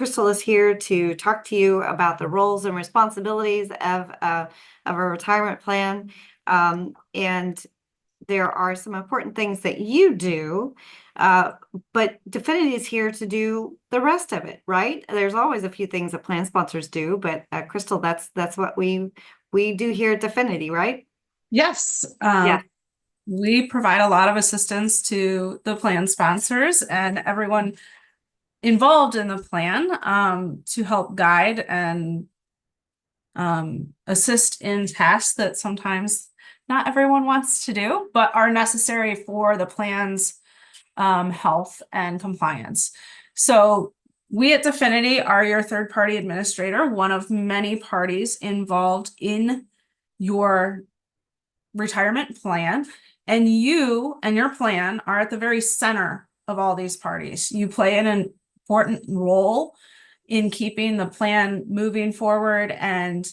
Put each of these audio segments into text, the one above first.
Krystal is here to talk to you about the roles and responsibilities of a retirement plan. And there are some important things that you do, but Definiti is here to do the rest of it, right? There's always a few things that plan sponsors do, but Krystal, that's what we do here at Definiti, right? Yes, Yeah. we provide a lot of assistance to the plan sponsors and everyone involved in the plan to help guide and assist in tasks that sometimes not everyone wants to do, but are necessary for the plan's health and compliance. So we at Definiti are your third-party administrator, one of many parties involved in your retirement plan, and you and your plan are at the very center of all these parties. You play an important role in keeping the plan moving forward and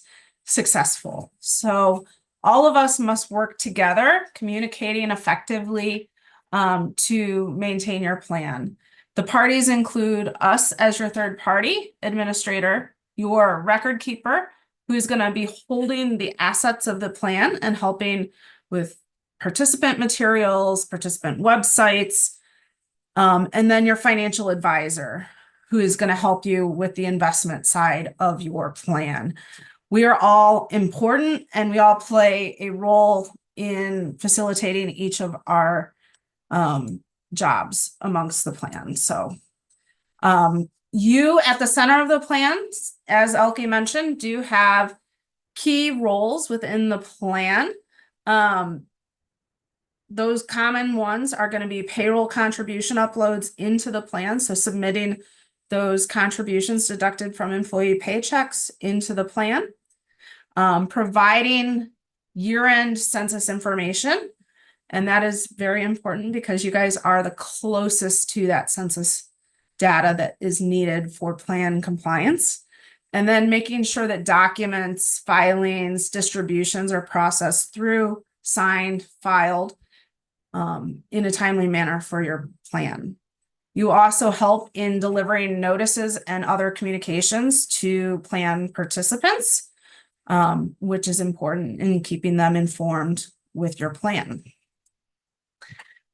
successful. So all of us must work together, communicating effectively to maintain your plan. The parties include us as your third party administrator, your record keeper, who is going to be holding the assets of the plan and helping with participant materials, participant websites, and then your financial advisor, who is going to help you with the investment side of your plan. We are all important and we all play a role in facilitating each of our jobs amongst the plan. So you at the center of the plans, as Elke mentioned, do have key roles within the plan. Those common ones are going to be payroll contribution uploads into the plan. So submitting those contributions deducted from employee paychecks into the plan. Providing year-end census information. And that is very important because you guys are the closest to that census data that is needed for plan compliance. And then making sure that documents, filings, distributions are processed through, signed, filed in a timely manner for your plan. You also help in delivering notices and other communications to plan participants, which is important in keeping them informed with your plan.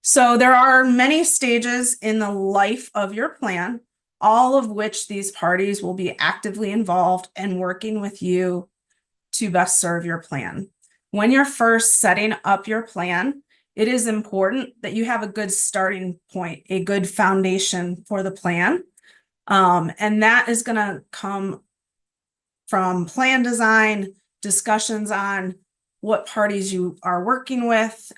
So there are many stages in the life of your plan, all of which these parties will be actively involved and working with you to best serve your plan. When you're first setting up your plan, it is important that you have a good starting point, a good foundation for the plan. And that is going to come from plan design, discussions on what parties you are working with,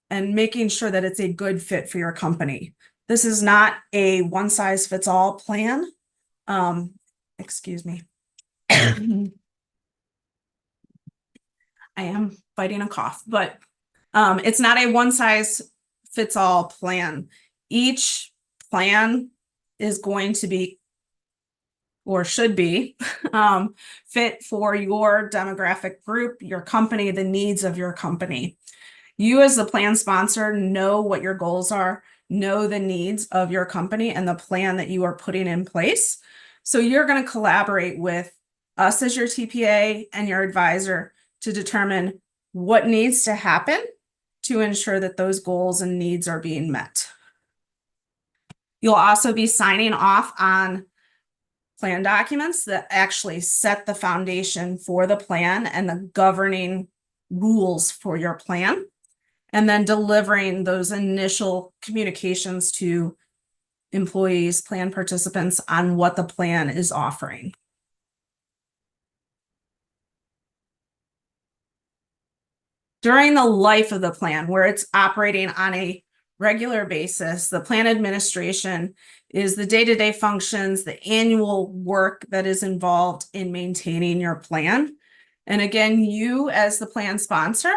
and making sure that it's a good fit for your company. This is not a one-size-fits-all plan. Excuse me. I am fighting a cough, but it's not a one-size-fits-all plan. Each plan is going to be or should be fit for your demographic group, your company, the needs of your company. You as the plan sponsor know what your goals are, know the needs of your company and the plan that you are putting in place. So you're going to collaborate with us as your TPA and your advisor to determine what needs to happen to ensure that those goals and needs are being met. You'll also be signing off on plan documents that actually set the foundation for the plan and the governing rules for your plan, and then delivering those initial communications to employees, plan participants on what the plan is offering. During the life of the plan, where it's operating on a regular basis, the plan administration is the day-to-day functions, the annual work that is involved in maintaining your plan. And again, you as the plan sponsor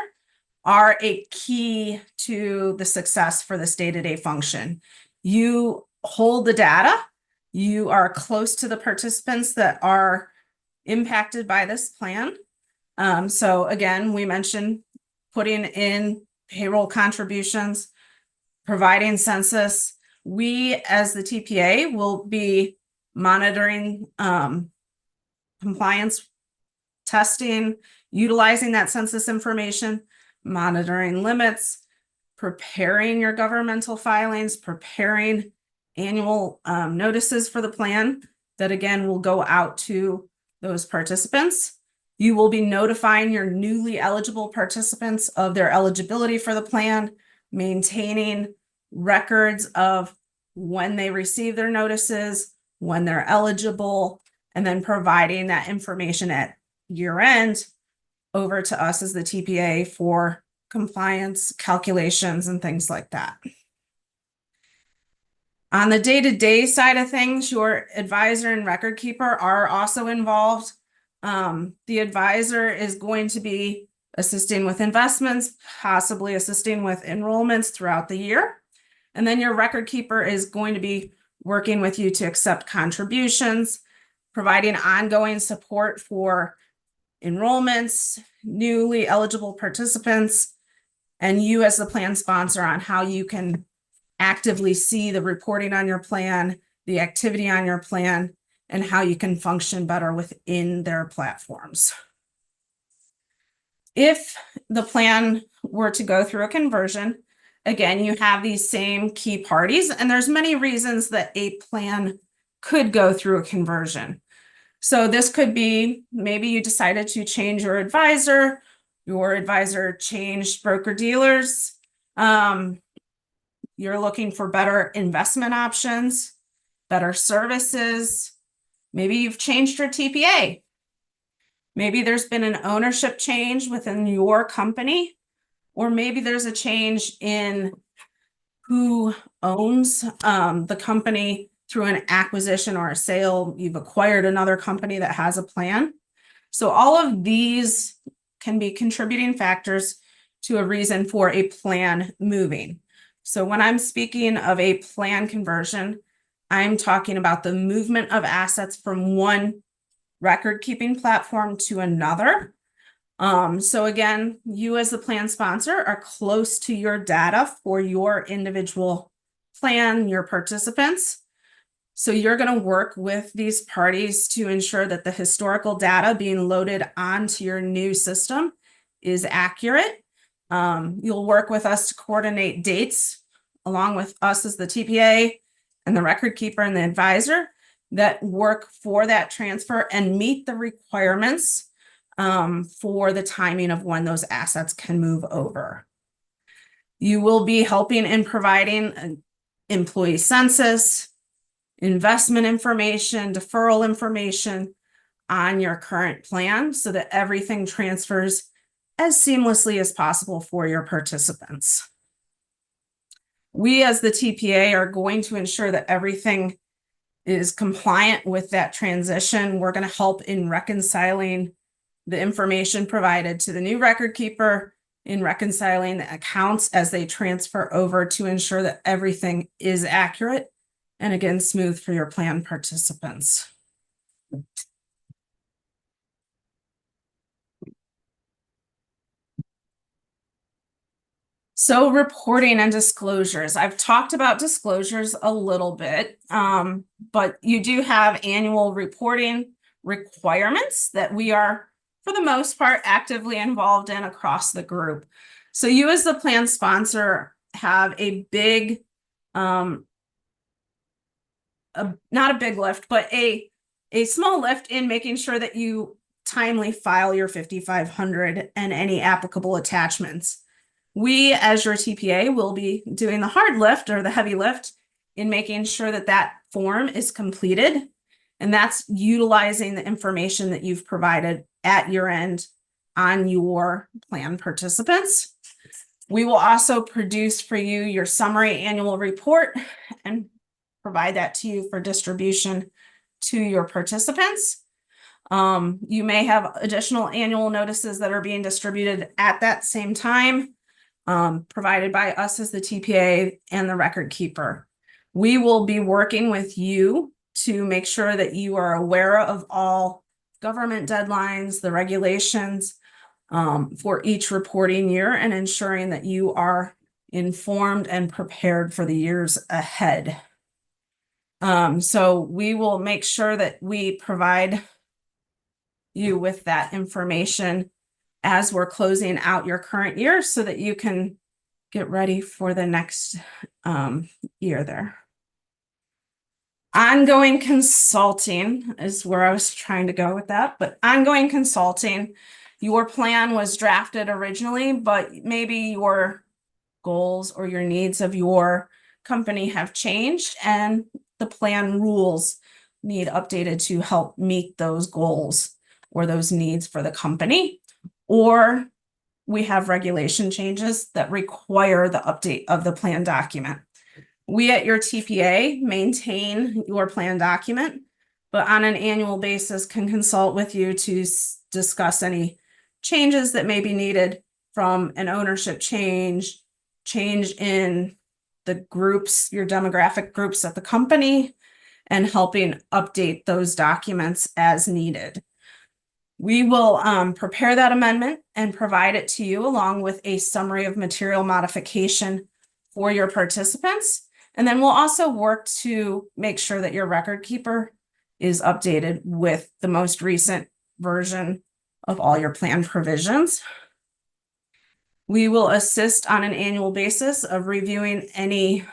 are a key to the success for this day-to-day function. You hold the data, you are close to the participants that are impacted by this plan. So again, we mentioned putting in payroll contributions, providing census. We as the TPA will be monitoring compliance, testing, utilizing that census information, monitoring limits, preparing your governmental filings, preparing annual notices for the plan that again will go out to those participants. You will be notifying your newly eligible participants of their eligibility for the plan, maintaining records of when they receive their notices, when they're eligible, and then providing that information at year end over to us as the TPA for compliance calculations and things like that. On the day-to-day side of things, your advisor and record keeper are also involved. The advisor is going to be assisting with investments, possibly assisting with enrollments throughout the year. And then your record keeper is going to be working with you to accept contributions, providing ongoing support for enrollments, newly eligible participants, and you as the plan sponsor on how you can actively see the reporting on your plan, the activity on your plan, and how you can function better within their platforms. If the plan were to go through a conversion, again, you have these same key parties, and there's many reasons that a plan could go through a conversion. So this could be maybe you decided to change your advisor changed broker dealers. You're looking for better investment options, better services. Maybe you've changed your TPA. Maybe there's been an ownership change within your company, or maybe there's a change in who owns the company through an acquisition or a sale. You've acquired another company that has a plan. So all of these can be contributing factors to a reason for a plan moving. So when I'm speaking of a plan conversion, I'm talking about the movement of assets from one record keeping platform to another. So again, you as the plan sponsor are close to your data for your individual plan, your participants. So you're going to work with these parties to ensure that the historical data being loaded onto your new system is accurate. You'll work with us to coordinate dates along with us as the TPA and the record keeper and the advisor that work for that transfer and meet the requirements for the timing of when those assets can move over. You will be helping in providing an employee census, investment information, deferral information on your current plan so that everything transfers as seamlessly as possible for your participants. We as the TPA are going to ensure that everything is compliant with that transition. We're going to help in reconciling the information provided to the new record keeper, in reconciling the accounts as they transfer over to ensure that everything is accurate and again, smooth for your plan participants. So reporting and disclosures. I've talked about disclosures a little bit, but you do have annual reporting requirements that we are, for the most part, actively involved in across the group. So you as the plan sponsor have a big, not a big lift, but a small lift in making sure that you timely file your 5500 and any applicable attachments. We, as your TPA, will be doing the hard lift or the heavy lift in making sure that that form is completed. And that's utilizing the information that you've provided at your end on your plan participants. We will also produce for you your summary annual report and provide that to you for distribution to your participants. You may have additional annual notices that are being distributed at that same time, provided by us as the TPA and the record keeper. We will be working with you to make sure that you are aware of all government deadlines, the regulations for each reporting year, and ensuring that you are informed and prepared for the years ahead. So we will make sure that we provide you with that information as we're closing out your current year so that you can get ready for the next year there. Ongoing consulting is where I was trying to go with that, but ongoing consulting, your plan was drafted originally, but maybe your goals or your needs of your company have changed and the plan rules need updated to help meet those goals or those needs for the company. Or we have regulation changes that require the update of the plan document. We at your TPA maintain your plan document, but on an annual basis can consult with you to discuss any changes that may be needed from an ownership change in the groups, your demographic groups at the company, and helping update those documents as needed. We will prepare that amendment and provide it to you along with a summary of material modification for your participants. And then we'll also work to make sure that your record keeper is updated with the most recent version of all your plan provisions. We will assist on an annual basis of reviewing any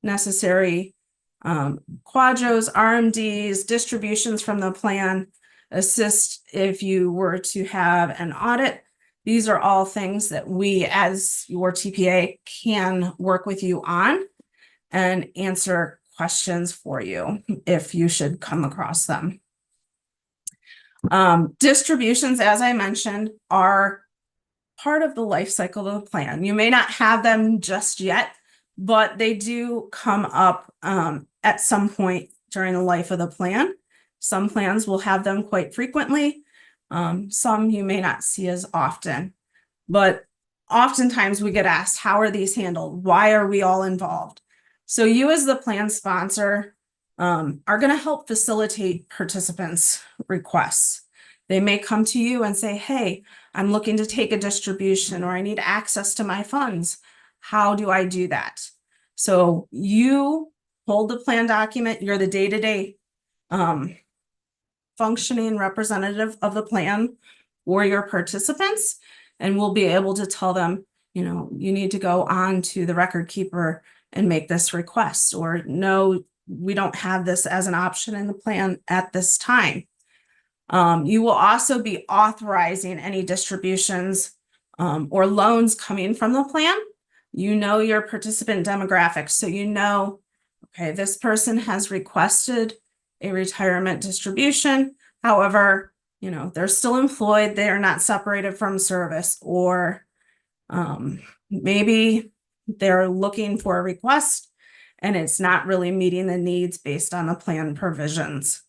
necessary quadros, RMDs, distributions from the plan, assist if you were to have an audit. These are all things that we as your TPA can work with you on and answer questions for you if you should come across them. Distributions, as I mentioned, are part of the life cycle of the plan. You may not have them just yet, but they do come up at some point during the life of the plan. Some plans will have them quite frequently. Some you may not see as often, but oftentimes we get asked, how are these handled? Why are we all involved? So you as the plan sponsor are going to help facilitate participants' requests. They may come to you and say, hey, I'm looking to take a distribution or I need access to my funds. How do I do that? So you hold the plan document. You're the day-to-day functioning representative of the plan for your participants, and we'll be able to tell them, you know, you need to go on to the record keeper and make this request, or no, we don't have this as an option in the plan at this time. You will also be authorizing any distributions or loans coming from the plan. You know your participant demographics, so you know, okay, this person has requested a retirement distribution. However, you know, they're still employed, they are not separated from service, or maybe they're looking for a request and it's not really meeting the needs based on the plan provisions.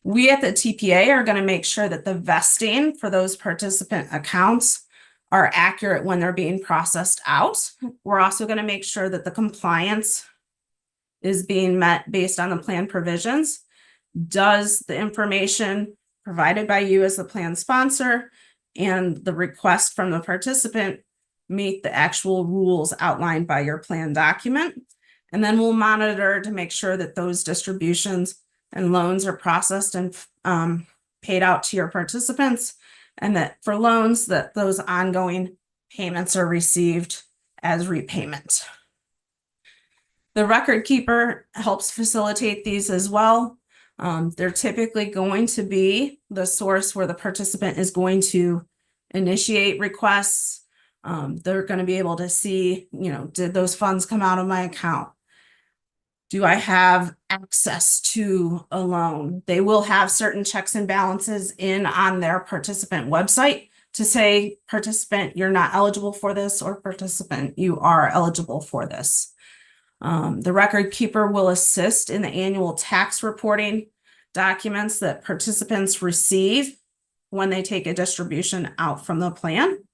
We at the TPA are going to make sure that the vesting for those participant accounts are accurate when they're being processed out. We're also going to make sure that the compliance is being met based on the plan provisions. Does the information provided by you as the plan sponsor and the request from the participant meet the actual rules outlined by your plan document? And then we'll monitor to make sure that those distributions and loans are processed and paid out to your participants, and that for loans that those ongoing payments are received as repayment. The record keeper helps facilitate these as well. They're typically going to be the source where the participant is going to initiate requests. They're going to be able to see, you know, did those funds come out of my account? Do I have access to a loan? They will have certain checks and balances in on their participant website to say, participant, you're not eligible for this, or participant, you are eligible for this. The record keeper will assist in the annual tax reporting documents that participants receive when they take a distribution out from the plan.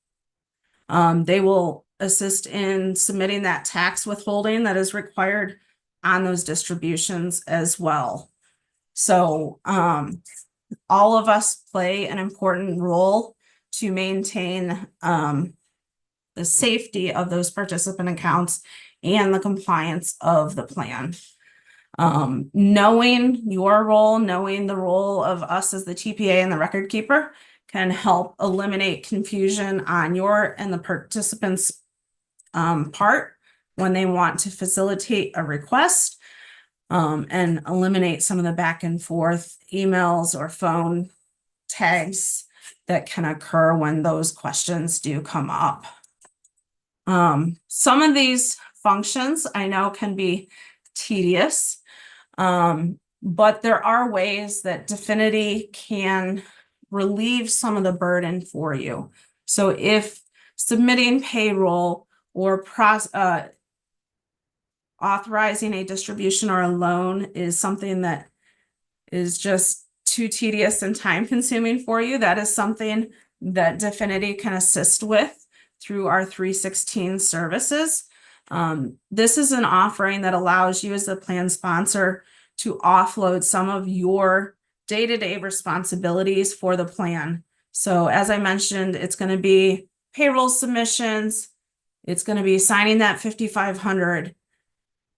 They will assist in submitting that tax withholding that is required on those distributions as well. So all of us play an important role to maintain the safety of those participant accounts and the compliance of the plan. Knowing your role, knowing the role of us as the TPA and the record keeper can help eliminate confusion on your and the participants' part when they want to facilitate a request, and eliminate some of the back and forth emails or phone tags that can occur when those questions do come up. Some of these functions I know can be tedious, but there are ways that Definiti can relieve some of the burden for you. So if submitting payroll or authorizing a distribution or a loan is something that is just too tedious and time consuming for you, that is something that Definiti can assist with through our 316 services. This is an offering that allows you as the plan sponsor to offload some of your day-to-day responsibilities for the plan. So as I mentioned, it's going to be payroll submissions. It's going to be signing that 5,500,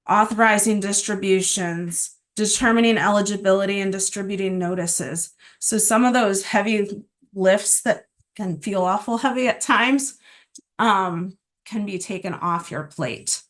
authorizing distributions, determining eligibility, and distributing notices. So some of those heavy lifts that can feel awful heavy at times can be taken off your plate.